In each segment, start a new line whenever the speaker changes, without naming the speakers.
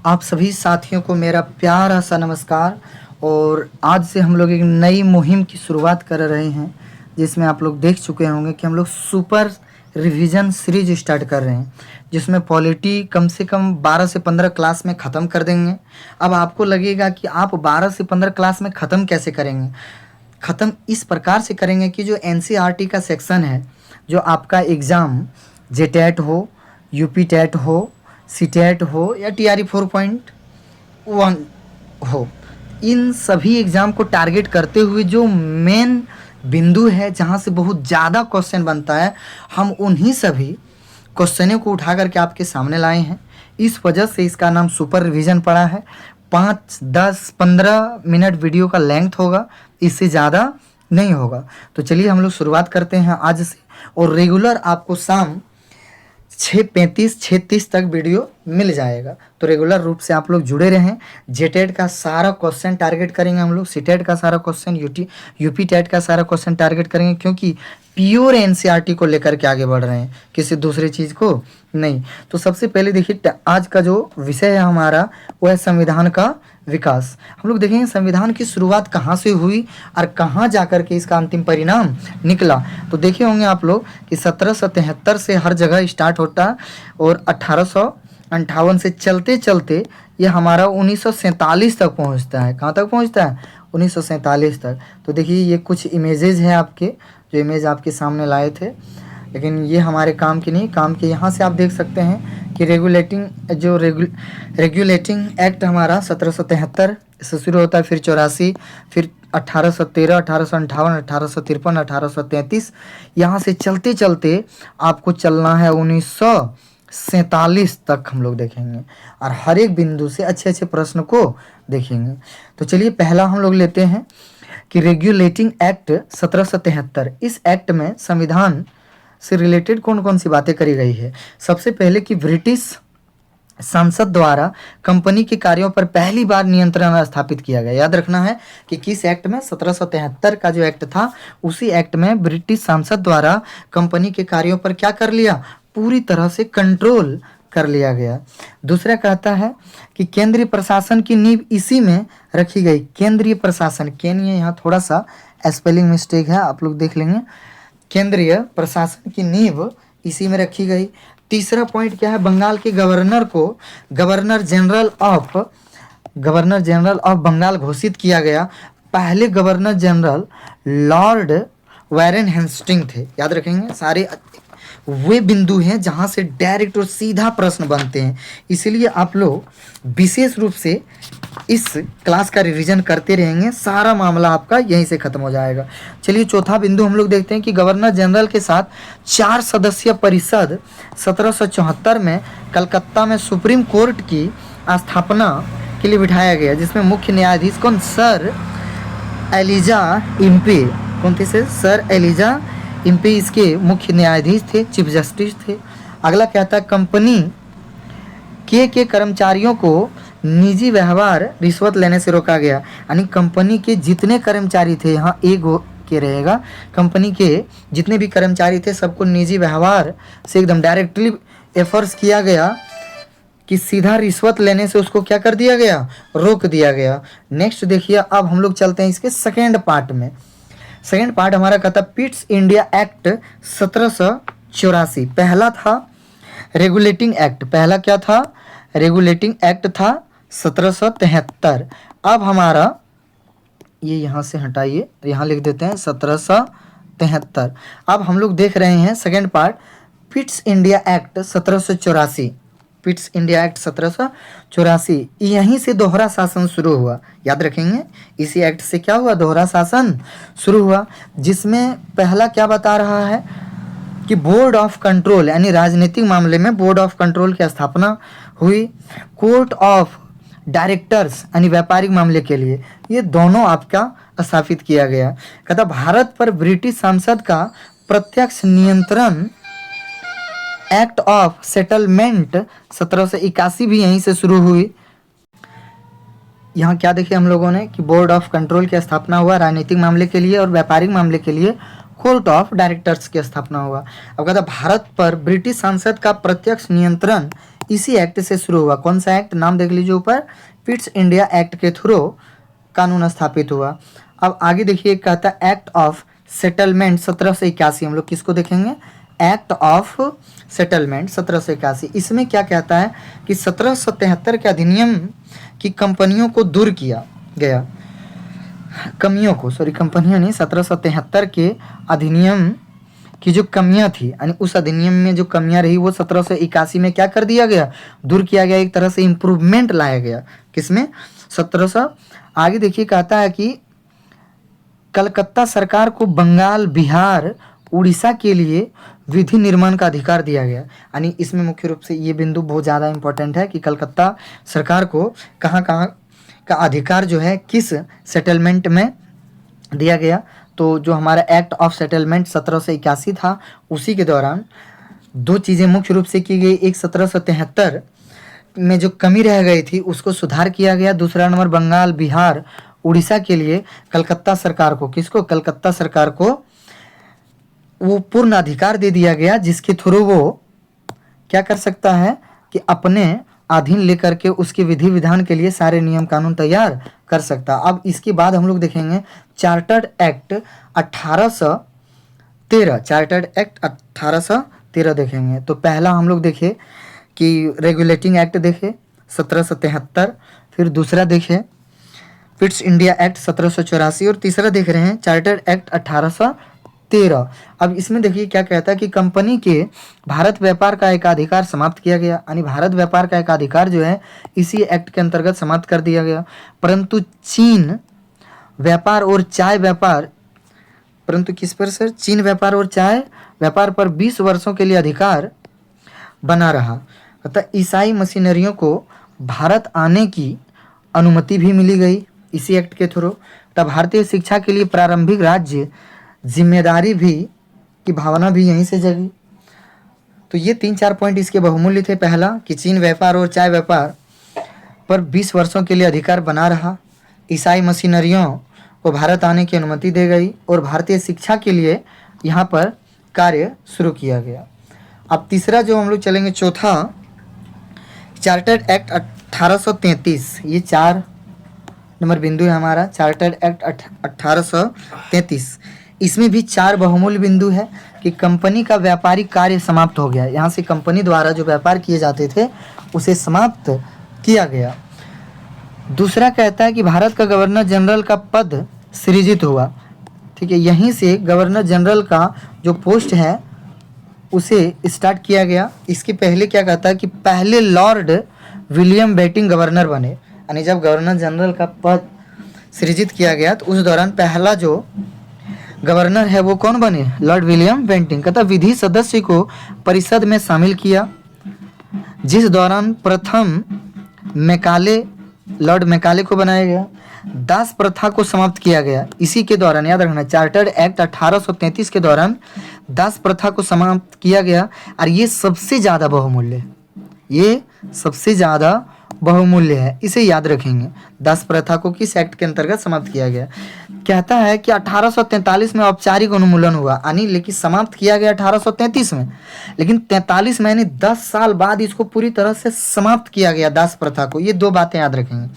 आप सभी साथियों को मेरा प्यारा सा नमस्कार। और आज से हम लोग एक नई मुहिम की शुरुआत कर रहे हैं, जिसमें आप लोग देख चुके होंगे कि हम लोग सुपर रिवीजन सीरीज स्टार्ट कर रहे हैं, जिसमें पॉलिटी कम से कम 12 से 15 क्लास में ख़त्म कर देंगे। अब आपको लगेगा कि आप 12 से 15 क्लास में ख़त्म कैसे करेंगे। ख़त्म इस प्रकार से करेंगे कि जो एनसीईआरटी का सेक्शन है, जो आपका एग्ज़ाम जेटेट हो, यूपी टेट हो, सीटेट हो या टीआरई 4.1 हो, इन सभी एग्ज़ाम को टारगेट करते हुए जो मेन बिंदु है जहाँ से बहुत ज़्यादा क्वेश्चन बनता है, हम उन्हीं सभी क्वेश्चनों को उठा करके आपके सामने लाए हैं। इस वजह से इसका नाम सुपर रिवीजन पड़ा है। 5, 10, 15 मिनट वीडियो का लेंथ होगा, इससे ज़्यादा नहीं होगा। तो चलिए हम लोग शुरुआत करते हैं आज से, और रेगुलर आपको शाम 6:35, 6:30 तक वीडियो मिल जाएगा। तो रेगुलर रूप से आप लोग जुड़े रहें। जेटेट का सारा क्वेश्चन टारगेट करेंगे हम लोग, सीटेट का सारा क्वेश्चन, यूपी टेट का सारा क्वेश्चन टारगेट करेंगे, क्योंकि प्योर एनसीईआरटी को लेकर के आगे बढ़ रहे हैं, किसी दूसरी चीज़ को नहीं। तो सबसे पहले देखिए, आज का जो विषय है हमारा वो है संविधान का विकास। हम लोग देखेंगे संविधान की शुरुआत कहाँ से हुई और कहाँ जाकर के इसका अंतिम परिणाम निकला। तो देखे होंगे आप लोग कि 1773 से हर जगह स्टार्ट होता है, और 1858 से चलते चलते ये हमारा 1947 तक पहुंचता है। कहाँ तक पहुंचता है? 1947 तक। तो देखिए, ये कुछ इमेजेस हैं आपके, जो इमेज आपके सामने लाए थे, लेकिन ये हमारे काम की नहीं, काम के यहाँ से आप देख सकते हैं कि रेगुलेटिंग एक्ट हमारा 1773 से शुरू होता है, फिर 84, फिर 1813, 1858, 1853, 1833, यहाँ से चलते चलते आपको चलना है 1947 तक हम लोग देखेंगे, और हर एक बिंदु से अच्छे अच्छे प्रश्न को देखेंगे। तो चलिए पहला हम लोग लेते हैं कि रेगुलेटिंग एक्ट 1773। इस एक्ट में संविधान से रिलेटेड कौन कौन सी बातें करी गई है। सबसे पहले कि ब्रिटिश संसद द्वारा कंपनी के कार्यों पर पहली बार नियंत्रण स्थापित किया गया। याद रखना है कि किस एक्ट में, 1773 का जो एक्ट था, उसी एक्ट में ब्रिटिश संसद द्वारा कंपनी के कार्यों पर क्या कर लिया, पूरी तरह से कंट्रोल कर लिया गया। दूसरा कहता है कि केंद्रीय प्रशासन की नींव इसी में रखी गई। केंद्रीय प्रशासन, केंद्रीय यहाँ थोड़ा सा स्पेलिंग मिस्टेक है, आप लोग देख लेंगे। केंद्रीय प्रशासन की नींव इसी में रखी गई। तीसरा पॉइंट क्या है, बंगाल के गवर्नर को गवर्नर जनरल ऑफ बंगाल घोषित किया गया। पहले governor general lord Warren Hastings थे। याद रखेंगे, सारे वे बिंदु हैं जहां से डायरेक्ट और सीधा प्रश्न बनते हैं, इसलिए आप लोग विशेष रूप से इस क्लास का रिवीजन करते रहेंगे, सारा मामला आपका यहीं से खत्म हो जाएगा। चलिए चौथा बिंदु हम लोग देखते हैं कि गवर्नर जनरल के साथ 4 सदस्यीय परिषद 1774 में कलकत्ता में सुप्रीम कोर्ट की स्थापना के लिए बिठाया गया, जिसमें मुख्य न्यायाधीश कौन, सर एलिजा इम्पे, कौन थे सर एलिजा इम्पे इसके मुख्य न्यायाधीश थे, चीफ जस्टिस थे। अगला कहता है कंपनी के कर्मचारियों को निजी व्यवहार रिश्वत लेने से रोका गया। यानी कंपनी के जितने कर्मचारी थे, यहाँ एक के रहेगा, कंपनी के जितने भी कर्मचारी थे सबको निजी व्यवहार से एकदम डायरेक्टली एफर्स किया गया कि सीधा रिश्वत लेने से उसको क्या कर दिया गया, रोक दिया गया। नेक्स्ट देखिए, अब हम लोग चलते हैं इसके सेकेंड पार्ट में। सेकेंड पार्ट हमारा कहता पिट्स इंडिया एक्ट 1784। पहला था रेगुलेटिंग एक्ट, पहला क्या था, रेगुलेटिंग एक्ट था 1773। अब हमारा ये यहाँ से हटाइए, यहाँ लिख देते हैं 1773। अब हम लोग देख रहे हैं second part, Pitt's India act 1784। Pitt's India act 1784, यहीं से दोहरा शासन शुरू हुआ। याद रखेंगे, इसी एक्ट से क्या हुआ, दोहरा शासन शुरू हुआ, जिसमें पहला क्या बता रहा है कि बोर्ड ऑफ कंट्रोल, यानी राजनीतिक मामले में बोर्ड ऑफ कंट्रोल की स्थापना हुई। कोर्ट ऑफ डायरेक्टर्स यानी व्यापारिक मामले के लिए, ये दोनों आपका स्थापित किया गया। कहता भारत पर ब्रिटिश संसद का प्रत्यक्ष नियंत्रण, एक्ट ऑफ सेटलमेंट 1781 भी यहीं से शुरू हुई। यहाँ क्या देखे हम लोगों ने कि बोर्ड ऑफ कंट्रोल की स्थापना हुआ राजनीतिक मामले के लिए और व्यापारिक मामले के लिए कोर्ट ऑफ डायरेक्टर्स की स्थापना हुआ। अब कहता भारत पर ब्रिटिश संसद का प्रत्यक्ष नियंत्रण इसी एक्ट से शुरू हुआ। कौन सा एक्ट, नाम देख लीजिए ऊपर, पिट्स इंडिया एक्ट के थ्रू कानून स्थापित हुआ। अब आगे देखिए, कहता एक्ट ऑफ सेटलमेंट 1781। हम लोग किसको देखेंगे, एक्ट ऑफ सेटलमेंट 1781। इसमें क्या कहता है कि 1773 के अधिनियम की कंपनियों को दूर किया गया, कमियों को, सॉरी कंपनियों नहीं, 1773 के अधिनियम की जो कमियां थी, यानी उस अधिनियम में जो कमियां रही वो 1781 में क्या कर दिया गया, दूर किया गया। एक तरह से इम्प्रूवमेंट लाया गया किसमें, 1700। आगे देखिए, कहता है कि कलकत्ता सरकार को बंगाल, बिहार, उड़ीसा के लिए विधि निर्माण का अधिकार दिया गया। यानी इसमें मुख्य रूप से ये बिंदु बहुत ज़्यादा इंपॉर्टेंट है कि कलकत्ता सरकार को कहाँ कहाँ का अधिकार जो है किस सेटलमेंट में दिया गया। तो जो हमारा एक्ट ऑफ सेटलमेंट 1781 था, उसी के दौरान दो चीज़ें मुख्य रूप से की गई। एक 1773 में जो कमी रह गई थी उसको सुधार किया गया। दूसरा नंबर, बंगाल, बिहार, उड़ीसा के लिए कलकत्ता सरकार को, किसको, कलकत्ता सरकार को वो पूर्ण अधिकार दे दिया गया, जिसके थ्रू वो क्या कर सकता है कि अपने अधीन लेकर के उसके विधि विधान के लिए सारे नियम कानून तैयार कर सकता। अब इसके बाद हम लोग देखेंगे चार्टर्ड एक्ट 1813, चार्टर्ड एक्ट 1813 देखेंगे। तो पहला हम लोग देखे कि रेगुलेटिंग एक्ट देखे 1773, फिर दूसरा देखे पिट्स इंडिया एक्ट 1784 और तीसरा देख रहे हैं चार्टर्ड एक्ट 1813। अब इसमें देखिए क्या कहता है कि कंपनी के भारत व्यापार का एकाधिकार समाप्त किया गया, यानी भारत व्यापार का एकाधिकार जो है इसी एक्ट के अंतर्गत समाप्त कर दिया गया। परंतु चीन व्यापार और चाय व्यापार, परंतु किस पर सर, चीन व्यापार और चाय व्यापार पर 20 वर्षों के लिए अधिकार बना रहा। अतः ईसाई मशीनरियों को भारत आने की अनुमति भी मिली गई इसी एक्ट के थ्रू। तब भारतीय शिक्षा के लिए प्रारंभिक राज्य जिम्मेदारी भी की भावना भी यहीं से जगी। तो ये 3-4 पॉइंट इसके बहुमूल्य थे। पहला कि चीन व्यापार और चाय व्यापार पर 20 वर्षों के लिए अधिकार बना रहा, ईसाई मशीनरियों को भारत आने की अनुमति दे गई और भारतीय शिक्षा के लिए यहाँ पर कार्य शुरू किया गया। अब तीसरा जो हम लोग चलेंगे, चौथा चार्टर्ड एक्ट 1833। ये 4 नंबर बिंदु है हमारा, चार्टर्ड एक्ट 1833। इसमें भी 4 बहुमूल्य बिंदु है कि कंपनी का व्यापारिक कार्य समाप्त हो गया। यहाँ से कंपनी द्वारा जो व्यापार किए जाते थे उसे समाप्त किया गया। दूसरा कहता है कि भारत का गवर्नर जनरल का पद सृजित हुआ। ठीक है, यहीं से गवर्नर जनरल का जो पोस्ट है उसे स्टार्ट किया गया। इसके पहले क्या कहता है कि पहले लॉर्ड विलियम बेटिंग गवर्नर बने, यानी जब गवर्नर जनरल का पद सृजित किया गया तो उस दौरान पहला जो गवर्नर है वो कौन बने, लॉर्ड विलियम बेंटिंग। कहता विधि सदस्य को परिषद में शामिल किया, जिस दौरान प्रथम मैकाले, लॉर्ड मैकाले को बनाया गया। दास प्रथा को समाप्त किया गया। इसी के दौरान याद रखना, चार्टर्ड एक्ट 1833 के दौरान दास प्रथा को समाप्त किया गया। और ये सबसे ज़्यादा बहुमूल्य है, ये सबसे ज़्यादा बहुमूल्य है, इसे याद रखेंगे। दास प्रथा को किस एक्ट के अंतर्गत समाप्त किया गया। कहता है कि 1843 में औपचारिक उन्मूलन हुआ, यानी लेकिन समाप्त किया गया 1833 में, लेकिन 43 में यानी 10 साल बाद इसको पूरी तरह से समाप्त किया गया दास प्रथा को। ये 2 बातें याद रखेंगे।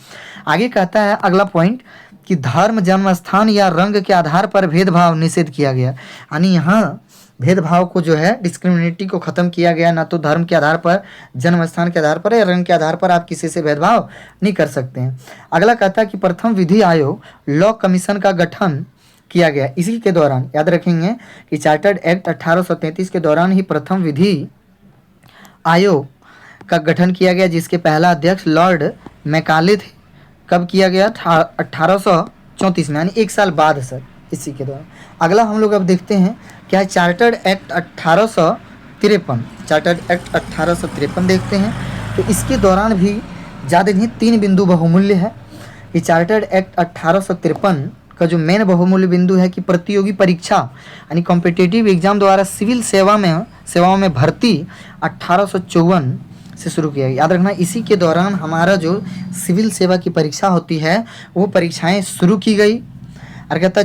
आगे कहता है अगला पॉइंट कि धर्म, जन्म स्थान या रंग के आधार पर भेदभाव निषेध किया गया, यानी यहाँ भेदभाव को जो है, डिस्क्रिमिनेटिंग को खत्म किया गया। ना तो धर्म के आधार पर, जन्म स्थान के आधार पर या रंग के आधार पर आप किसी से भेदभाव नहीं कर सकते हैं। अगला कहता है कि प्रथम विधि आयोग, लॉ कमीशन का गठन किया गया। इसी के दौरान याद रखेंगे कि चार्टर्ड एक्ट 1833 के दौरान ही प्रथम विधि आयोग का गठन किया गया, जिसके पहला अध्यक्ष लॉर्ड मैकाले थे। कब किया गया, 1834 में, यानी 1 साल बाद सर, इसी के दौरान। अगला हम लोग अब देखते हैं क्या है, चार्टर्ड एक्ट 1853। चार्टर्ड एक्ट 1853 देखते हैं। तो इसके दौरान भी ज़्यादा नहीं, 3 बिंदु बहुमूल्य है। ये चार्टर्ड एक्ट 1853 का जो मेन बहुमूल्य बिंदु है कि प्रतियोगी परीक्षा यानी कॉम्पिटिटिव एग्जाम द्वारा सिविल सेवाओं में भर्ती 1854 से शुरू किया गया। याद रखना, इसी के दौरान हमारा जो सिविल सेवा की परीक्षा होती है वो परीक्षाएं शुरू की गई। और कहता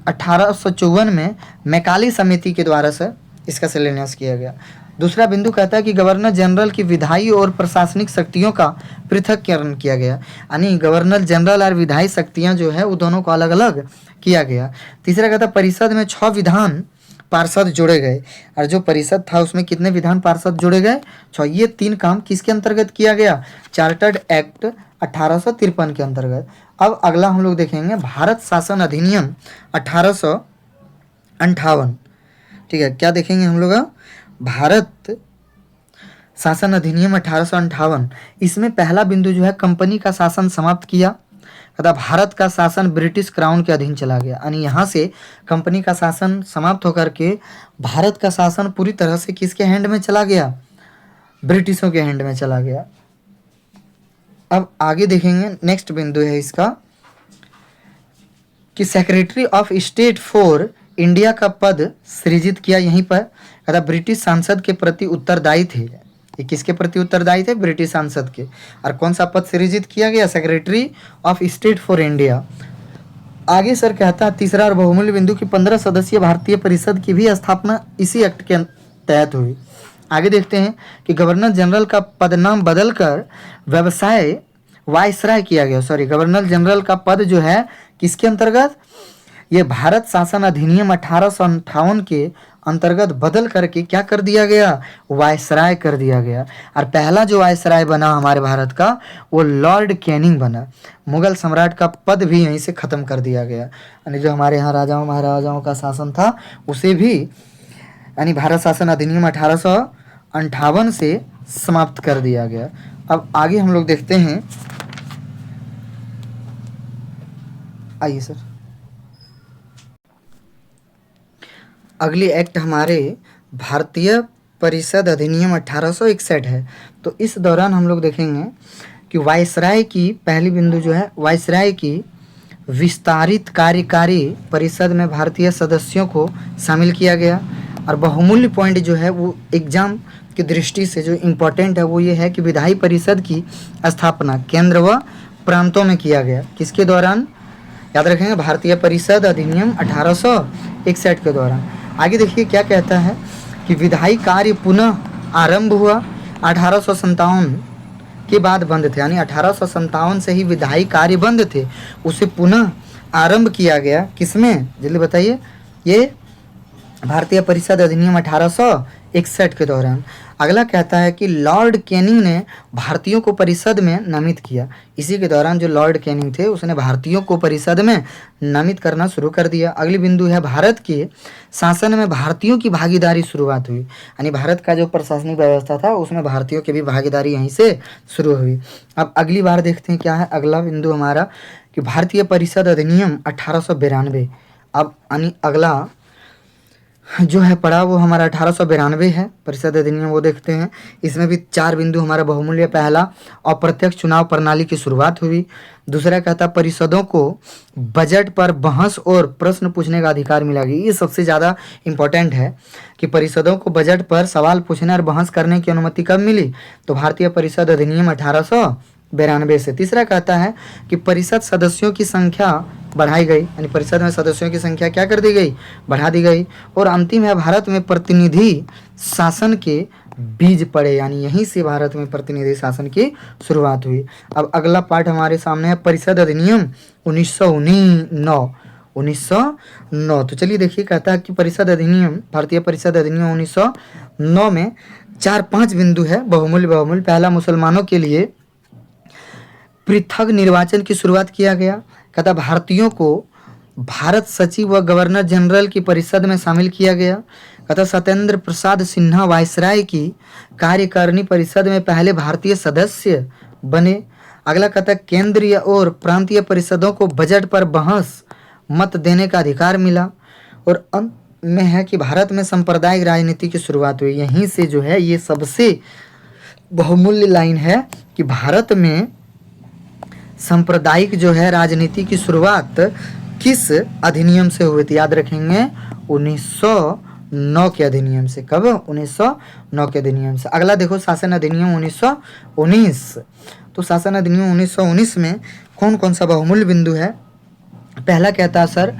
1854 में मैकाले समिति के द्वारा से इसका शिलान्यास किया गया। दूसरा बिंदु कहता है कि गवर्नर जनरल की विधायी और प्रशासनिक शक्तियों का पृथक्करण किया गया, यानी गवर्नर जनरल और विधायी शक्तियां जो है वो दोनों को अलग अलग किया गया। तीसरा कहता है परिषद में 6 विधान पार्षद जोड़े गए, और जो परिषद था उसमें कितने विधान पार्षद जोड़े गए? 6। ये 3 काम किसके अंतर्गत किया गया? चार्टर्ड एक्ट 1853 के अंतर्गत। अब अगला हम लोग देखेंगे भारत शासन अधिनियम 1858। ठीक है, क्या देखेंगे हम लोग? भारत शासन अधिनियम 1858। इसमें पहला बिंदु जो है कंपनी का शासन समाप्त किया, तथा भारत का शासन ब्रिटिश क्राउन के अधीन चला गया, यानी यहाँ से कंपनी का शासन समाप्त होकर के भारत का शासन पूरी तरह से किसके हैंड में चला गया? ब्रिटिशों के हैंड में चला गया। अब आगे देखेंगे, नेक्स्ट बिंदु है इसका कि secretary of state for India का पद सृजित किया यहीं पर, तथा ब्रिटिश सांसद के प्रति उत्तरदायी थे। ये किसके प्रति उत्तरदायी थे? ब्रिटिश सांसद के। और कौन सा पद सृजित किया गया? Secretary of state for India. आगे सर कहता है तीसरा और बहुमूल्य बिंदु की 15 सदस्यीय भारतीय परिषद की भी स्थापना इसी एक्ट के तहत हुई। आगे देखते हैं कि गवर्नर जनरल का पदनाम बदलकर व्यवसाय वायसराय किया गया। गवर्नर जनरल का पद जो है किसके अंतर्गत? ये भारत शासन अधिनियम 1858 के अंतर्गत बदल करके क्या कर दिया गया? वायसराय कर दिया गया। और पहला जो वायसराय बना हमारे भारत का वो लॉर्ड कैनिंग बना। मुगल सम्राट का पद भी यहीं से खत्म कर दिया गया, यानी जो हमारे यहाँ राजाओं महाराजाओं का शासन था उसे भी, यानी भारत शासन अधिनियम 1858 से समाप्त कर दिया गया। अब आगे हम लोग देखते हैं, आइए सर। अगली एक्ट हमारे भारतीय परिषद अधिनियम 1861 है। तो इस दौरान हम लोग देखेंगे कि वायसराय की पहली बिंदु जो है, वायसराय की विस्तारित कार्यकारी परिषद में भारतीय सदस्यों को शामिल किया गया। और बहुमूल्य पॉइंट जो है वो एग्जाम की दृष्टि से जो इम्पोर्टेंट है वो ये है कि विधायी परिषद की स्थापना केंद्र व प्रांतों में किया गया। किसके दौरान? याद रखेंगे, भारतीय परिषद अधिनियम 1861 के दौरान। आगे देखिए क्या कहता है कि विधायी कार्य पुनः आरंभ हुआ 1857 के बाद बंद थे, यानी 1857 से ही विधायी कार्य बंद थे, उसे पुनः आरंभ किया गया। किसमें? जल्दी बताइए। ये भारतीय परिषद अधिनियम 1861 के दौरान। अगला कहता है कि लॉर्ड कैनिंग ने भारतीयों को परिषद में नामित किया। इसी के दौरान जो लॉर्ड कैनिंग थे उसने भारतीयों को परिषद में नामित करना शुरू कर दिया। अगली बिंदु है भारत के शासन में भारतीयों की भागीदारी शुरुआत हुई, यानी भारत का जो प्रशासनिक व्यवस्था था उसमें भारतीयों की भी भागीदारी यहीं से शुरू हुई। अब अगली बार देखते हैं क्या है अगला बिंदु हमारा कि भारतीय परिषद अधिनियम 1892। अब यानी अगला जो है पड़ा वो हमारा 1892 है परिषद अधिनियम, वो देखते हैं। इसमें भी 4 बिंदु हमारा बहुमूल्य। पहला, अप्रत्यक्ष चुनाव प्रणाली की शुरुआत हुई। दूसरा कहता परिषदों को बजट पर बहस और प्रश्न पूछने का अधिकार मिला गया। ये सबसे ज़्यादा इम्पोर्टेंट है कि परिषदों को बजट पर सवाल पूछने और बहस करने की अनुमति कब मिली? तो भारतीय परिषद अधिनियम 1892 से। तीसरा कहता है कि परिषद सदस्यों की संख्या बढ़ाई गई, यानी परिषद में सदस्यों की संख्या क्या कर दी गई? बढ़ा दी गई। और अंतिम है भारत में प्रतिनिधि शासन के बीज पड़े, यानी यहीं से भारत में प्रतिनिधि शासन की शुरुआत हुई। अब अगला पार्ट हमारे सामने है परिषद अधिनियम 1909। तो चलिए देखिए, कहता है कि परिषद अधिनियम, भारतीय परिषद अधिनियम 1909 में 4-5 बिंदु है बहुमूल्य। पहला, मुसलमानों के लिए पृथक निर्वाचन की शुरुआत किया गया। कहता भारतीयों को भारत सचिव व गवर्नर जनरल की परिषद में शामिल किया गया। कहता सत्येंद्र प्रसाद सिन्हा वायसराय की कार्यकारिणी परिषद में पहले भारतीय सदस्य बने। अगला कहता केंद्रीय और प्रांतीय परिषदों को बजट पर बहस मत देने का अधिकार मिला। और अंत में है कि भारत में सांप्रदायिक राजनीति की शुरुआत हुई। यहीं से जो है ये सबसे बहुमूल्य लाइन है कि भारत में सांप्रदायिक जो है राजनीति की शुरुआत किस अधिनियम से हुई थी? याद रखेंगे 1909 के अधिनियम से। कब? 1909 के अधिनियम से। अगला देखो शासन अधिनियम 1919। तो शासन अधिनियम 1919 में कौन कौन सा बहुमूल्य बिंदु है? पहला कहता है सर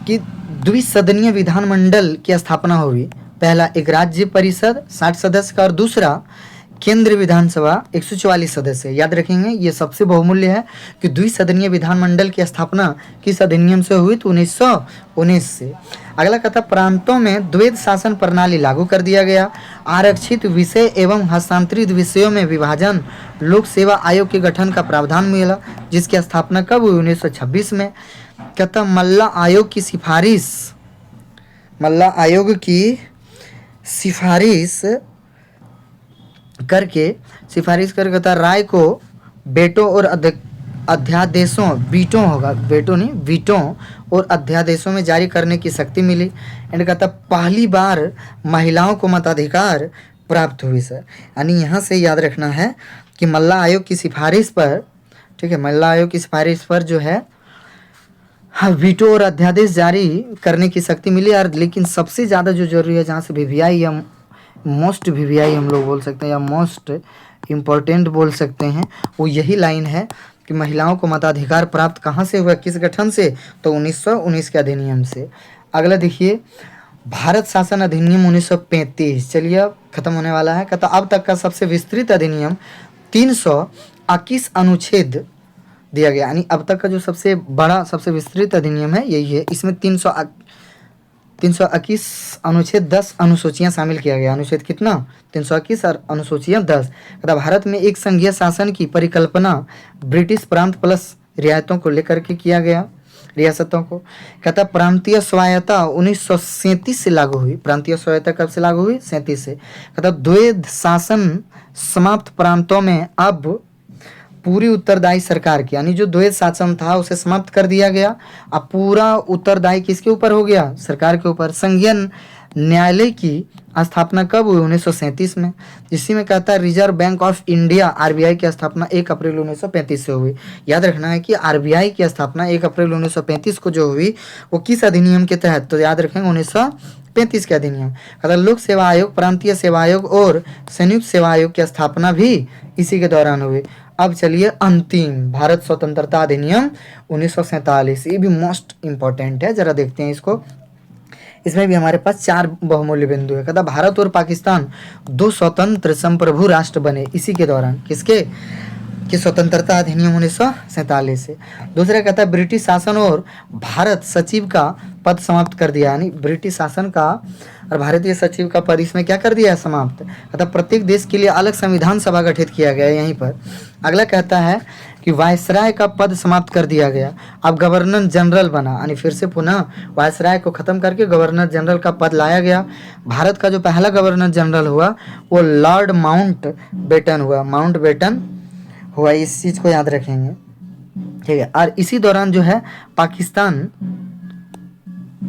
कि द्विसदनीय विधानमंडल की स्थापना हुई। पहला एक राज्य परिषद 60 सदस्य का और दूसरा केंद्रीय विधानसभा 144 सदस्य। याद रखेंगे ये सबसे बहुमूल्य है कि द्विसदनीय विधानमंडल की स्थापना किस अधिनियम से हुई, तो 1919 से। अगला कथा, प्रांतों में द्वैध शासन प्रणाली लागू कर दिया गया। आरक्षित विषय एवं हस्तांतरित विषयों में विभाजन, लोक सेवा आयोग के गठन का प्रावधान मिला, जिसकी स्थापना कब हुई, 1926 में। कहता मल्ला आयोग की सिफारिश करके कहता राय को बेटों और अध्यादेशों, वीटों और अध्यादेशों में जारी करने की शक्ति मिली। एंड कहता पहली बार महिलाओं को मताधिकार प्राप्त हुई सर। यानी यहाँ से याद रखना है कि मल्ला आयोग की सिफारिश पर, ठीक है, मल्ला आयोग की सिफारिश पर जो है हाँ वीटो और अध्यादेश जारी करने की शक्ति मिली। और लेकिन सबसे ज़्यादा जो जरूरी है, जहाँ से वीवीआई या मोस्ट वीवीआई हम लोग बोल सकते हैं या मोस्ट इम्पोर्टेंट बोल सकते हैं, वो यही लाइन है कि महिलाओं को मताधिकार प्राप्त कहाँ से हुआ, किस गठन से, तो 1919 के अधिनियम से। अगला देखिए भारत शासन अधिनियम 1935। चलिए अब खत्म होने वाला है। कहता अब तक का सबसे विस्तृत अधिनियम 321 अनुच्छेद दिया गया। यानी अब तक का जो सबसे बड़ा सबसे विस्तृत अधिनियम है यही है। इसमें 321 अनुच्छेद 10 अनुसूचियां शामिल किया गया। अनुच्छेद कितना, 321 और अनुसूचियां 10। मतलब भारत में एक संघीय शासन की परिकल्पना ब्रिटिश प्रांत प्लस रियायतों को लेकर के किया गया, रियासतों को। कहता प्रांतीय स्वायत्ता 1937 से लागू हुई। प्रांतीय स्वायत्ता कब से लागू हुई, 37 से। कहता द्वैध शासन समाप्त प्रांतों में अब पूरी उत्तरदायी सरकार की, यानी जो द्वैध शासन था उसे समाप्त कर दिया गया। अब पूरा उत्तरदायी किसके ऊपर हो गया, सरकार के ऊपर। संघीय न्यायालय की स्थापना कब हुई, 1937 में। इसी में कहता है reserve bank of India RBI की स्थापना 1 अप्रैल 1935 से हुई। याद रखना है कि आरबीआई की स्थापना 1 अप्रैल 1935 को जो हुई वो किस अधिनियम के तहत, तो याद रखेंगे 1935 के अधिनियम। कहता लोक सेवा आयोग, प्रांतीय सेवा आयोग और संयुक्त सेवा आयोग की स्थापना भी इसी के दौरान हुई। अब चलिए अंतिम, भारत स्वतंत्रता अधिनियम 1947। ये भी मोस्ट इंपॉर्टेंट है, जरा देखते हैं इसको। इसमें भी हमारे पास 4 बहुमूल्य बिंदु है। कहता भारत और पाकिस्तान 2 स्वतंत्र संप्रभु राष्ट्र बने इसी के दौरान, किसके, कि स्वतंत्रता अधिनियम 1947 से। दूसरा कहता है ब्रिटिश शासन और भारत सचिव का पद समाप्त कर दिया। यानी ब्रिटिश शासन का और भारतीय सचिव का पद इसमें क्या कर दिया है, समाप्त। कहता प्रत्येक देश के लिए अलग संविधान सभा गठित किया गया यहीं पर। अगला कहता है कि वायसराय का पद समाप्त कर दिया गया, अब गवर्नर जनरल बना। यानी फिर से पुनः वायसराय को खत्म करके गवर्नर जनरल का पद लाया गया। भारत का जो पहला गवर्नर जनरल हुआ वो लॉर्ड माउंट बेटन हुआ। इस चीज को याद रखेंगे, ठीक है। और इसी दौरान जो है पाकिस्तान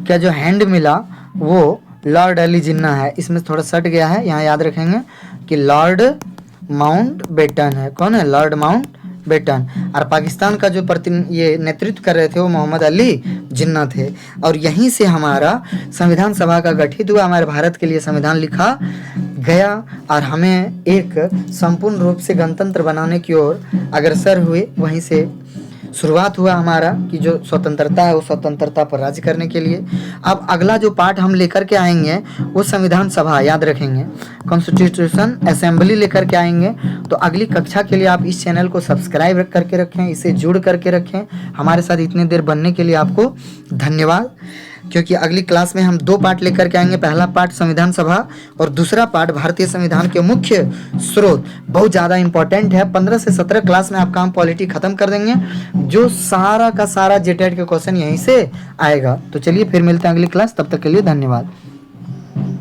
का जो हैंड मिला वो लॉर्ड अली जिन्ना है। इसमें थोड़ा सट गया है, यहाँ याद रखेंगे कि लॉर्ड माउंट बेटन है। कौन है, लॉर्ड माउंट बेटन। और पाकिस्तान का जो ये नेतृत्व कर रहे थे वो मोहम्मद अली जिन्ना थे। और यहीं से हमारा संविधान सभा का गठित हुआ, हमारे भारत के लिए संविधान लिखा गया और हमें एक संपूर्ण रूप से गणतंत्र बनाने की ओर अग्रसर हुए। वहीं से शुरुआत हुआ हमारा कि जो स्वतंत्रता है वो स्वतंत्रता पर राज्य करने के लिए। अब अगला जो पार्ट हम लेकर के आएंगे वो संविधान सभा, याद रखेंगे कॉन्स्टिट्यूशन असेंबली लेकर के आएंगे। तो अगली कक्षा के लिए आप इस चैनल को सब्सक्राइब करके रखें, इसे जुड़ करके रखें। हमारे साथ इतनी देर बनने के लिए आपको धन्यवाद। क्योंकि अगली क्लास में हम 2 पार्ट लेकर के आएंगे। पहला पार्ट संविधान सभा और दूसरा पार्ट भारतीय संविधान के मुख्य स्रोत। बहुत ज़्यादा इंपॉर्टेंट है। 15 से 17 क्लास में आपका हम पॉलिटी खत्म कर देंगे, जो सारा का सारा जेटेट के क्वेश्चन यहीं से आएगा। तो चलिए फिर मिलते हैं अगली क्लास, तब तक के लिए धन्यवाद।